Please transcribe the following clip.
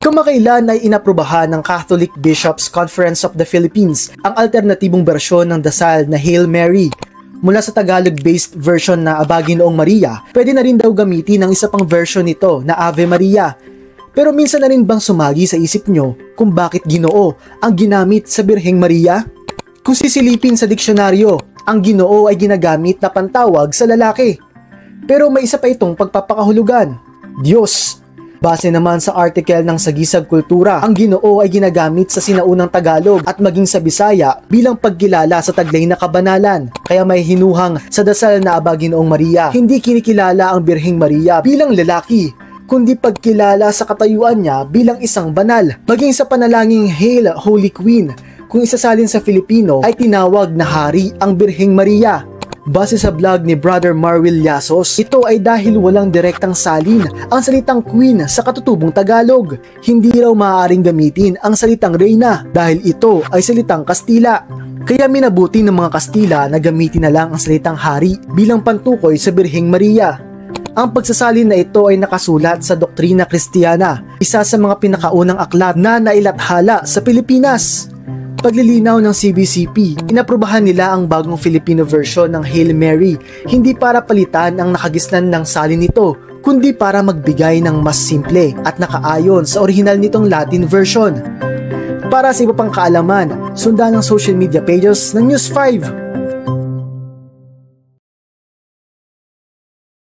Kamakailan ay inaprubahan ng Catholic Bishops' Conference of the Philippines ang alternatibong bersyon ng dasal na Hail Mary. Mula sa Tagalog-based version na Aba Ginoong Maria, pwede na rin daw gamitin ang isa pang version nito na Ave Maria. Pero minsan na rin bang sumagi sa isip nyo kung bakit Ginoo ang ginamit sa Birheng Maria? Kung sisilipin sa diksyonaryo, ang Ginoo ay ginagamit na pantawag sa lalaki. Pero may isa pa itong pagpapakahulugan, Diyos. Base naman sa article ng Sagisag Kultura, ang Ginoo ay ginagamit sa sinaunang Tagalog at maging sa Bisaya bilang pagkilala sa taglay na kabanalan. Kaya may hinuhang sa dasal na Aba Ginoong Maria, hindi kinikilala ang Birheng Maria bilang lalaki, kundi pagkilala sa katayuan niya bilang isang banal. Maging sa panalangin Hail Holy Queen, kung isasalin sa Filipino ay tinawag na hari ang Birheng Maria. Base sa vlog ni Brother Marwil Yasos, ito ay dahil walang direktang salin ang salitang Queen sa katutubong Tagalog. Hindi raw maaaring gamitin ang salitang Reyna dahil ito ay salitang Kastila. Kaya minabuti ng mga Kastila na gamitin na lang ang salitang hari bilang pantukoy sa Birheng Maria. Ang pagsasalin na ito ay nakasulat sa Doktrina Kristiyana, isa sa mga pinakaunang aklat na nailathala sa Pilipinas. Paglilinaw ng CBCP, inaprubahan nila ang bagong Filipino version ng Hail Mary, hindi para palitan ang nakagisnan ng salin nito, kundi para magbigay ng mas simple at nakaayon sa orihinal nitong Latin version. Para sa iba pang kaalaman, sundan ang social media pages ng News 5.